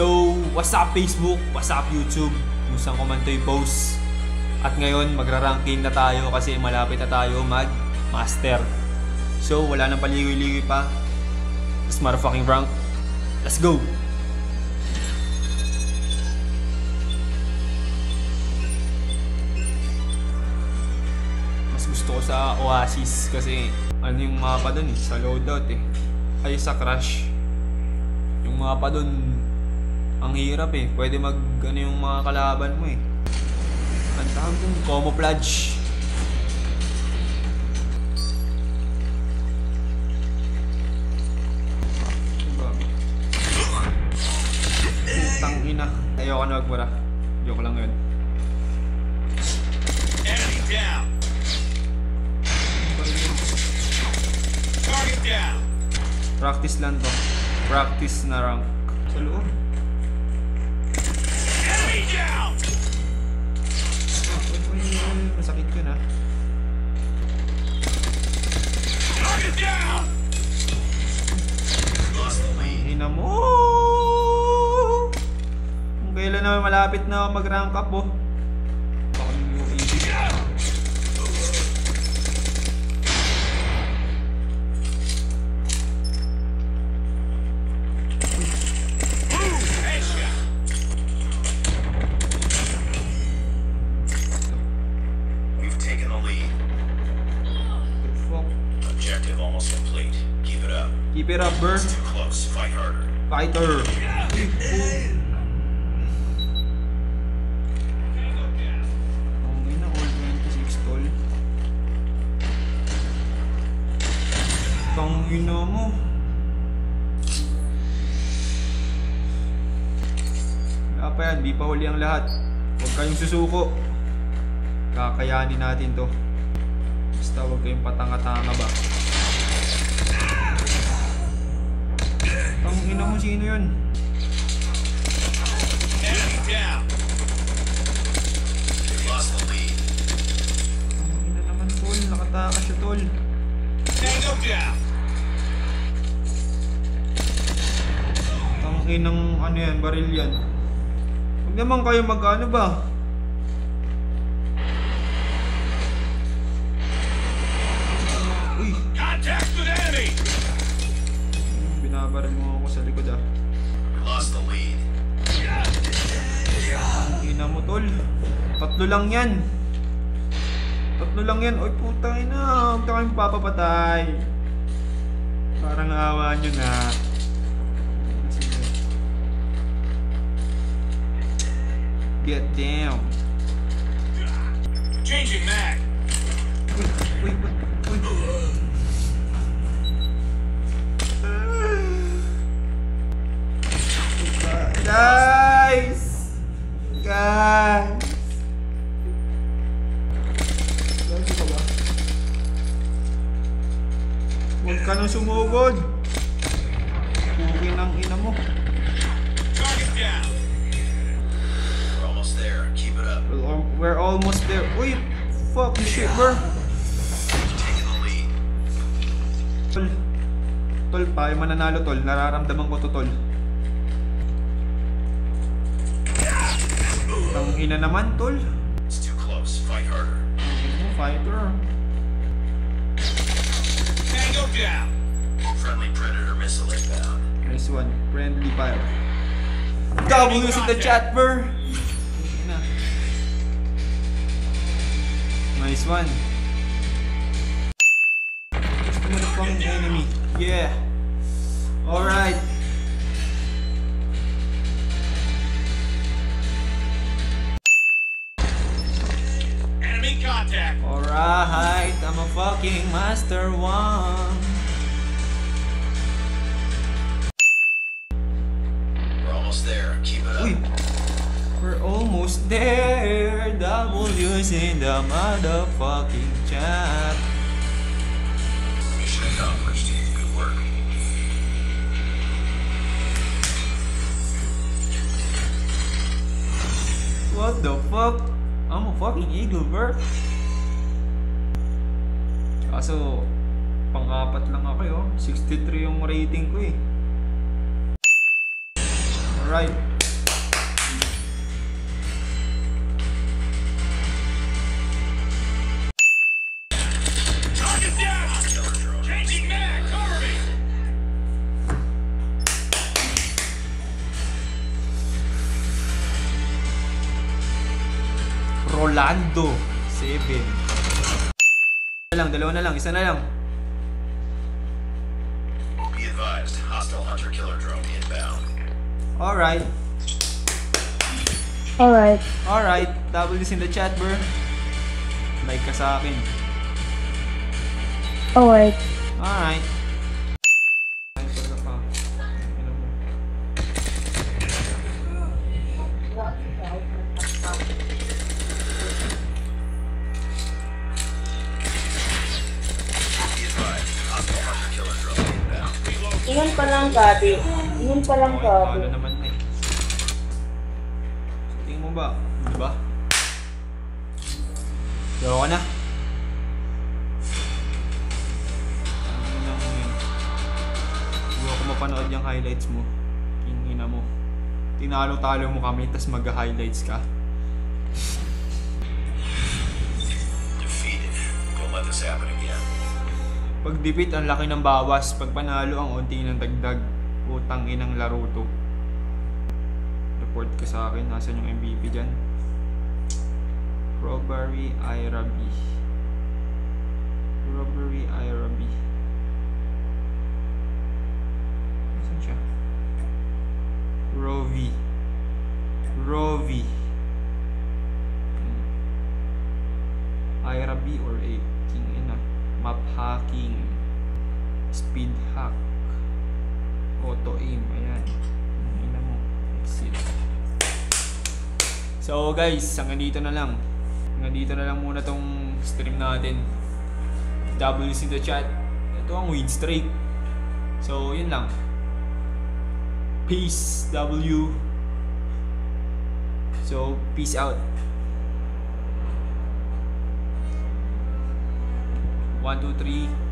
So, what's up Facebook? What's up YouTube? Kung saan ko man ito'y post. At ngayon, magra-ranking na tayo kasi malapit na tayo mag-master. So, wala nang paligoy-ligoy pa. Let's motherfucking rank. Let's go! Mas gusto ko sa Oasis kasi ano yung mapa dun sa loadout ay sa Crash. Yung mapa dun ang hirap pwede mag ano yung mga kalaban mo ang tawag dun, camouflage. Putang ina, ayoko na magmura. Joke lang yun. Enemy down. Target down. Practice lang to. Practice na rank. Sa loob. Enemy down. Masakit yun Target down. Lost the lead. Ina mo. Kung kailan naman malapit na mag-rank up Baka yung easy. Keep it up, bro. Too close. Fight harder. Fighter. Okay na, all 26 tol. Tangina mo. Wala pa yan, di pa huli ang lahat. Huwag kayong susuko. Kakayanin natin to. Basta huwag kayong patanga-tanga ba. Ang ina mo, sino yun? Enemy down. They lost the lead. Ang ina naman, tol. Nakatakas siya, tol. Tango down. Ang inang ano yan, baril yan. Huwag naman kayo mag-ano ba? Uy! Contact with enemy. Binabaril mo ako sa likod We lost the lead. Ang ina mo, tol. Tatlo lang yan. Tatlo lang yan. Oy, putang ina. Huwag na kayong papapatay. Parang awa nyo na. Get down. Changing mag. Uy, uy, uy, uy. Guys! Guys! Guys, ka ba? Huwag ka nang sumugod! Pugin ang ina mo. Target down. We're almost there. Keep it up. We're almost there. Uy! Fuck shit, bro! Taking the lead. Tol. Tol, payo mananalo, tol. Nararamdaman ko to, tol. Ang ina naman, tol. It's too close. Fight harder. Fighter. Tango down. Friendly Predator missile inbound. Nice one. Friendly fire. W's in the chat, bro. Nice one. Gusto mo na pang enemy. Yeah. Alright. Enemy contact. Alright. I'm a fucking master one. We're almost there. Keep it up. Uy. We're almost there. W's in the motherfucking chat. Mission accomplished. Good work. What the fuck? I'm a fucking eagle, bro. Kaso, pang-apat lang ako 63 yung rating ko Alright. Rolando 7. Dalawa na lang, isa na lang. Be advised, hostile hunter-killer drone inbound. Alright. Alright. W's in the chat, bro. Like ka sa akin. Alright. Alright. Be advised, hostile hunter-killer drone inbound. Ingon pa lang, Gabi. Ingon pa lang, Gabi. Ano naman na eh. Tingin mo ba? Diba? Yawa ka na. Ano nang yun? Huwag ko mapanood yung highlights mo. Kingina mo. Tinalo-talo mo kami, tas mag-highlights ka. Defeated. Don't let this happen again. Pag defeat, ang laki ng bawas. Pag panalo, ang unti ng dagdag. Utang inang laro to. Report ka sa akin. Nasaan yung MVP dyan? Robbery Irabi. Robbery Irabi. Nasaan siya? Rovi. Rovi. Irabi or 8. King ina. Map hacking. Speed hack. Auto aim. Ayan. Ina mo. Exit. So guys, hanggang dito na lang. Hanggang dito na lang muna tong stream natin. W's in the chat. Ito ang win streak. So yun lang. Peace. W. So peace out. 1, 2, 3.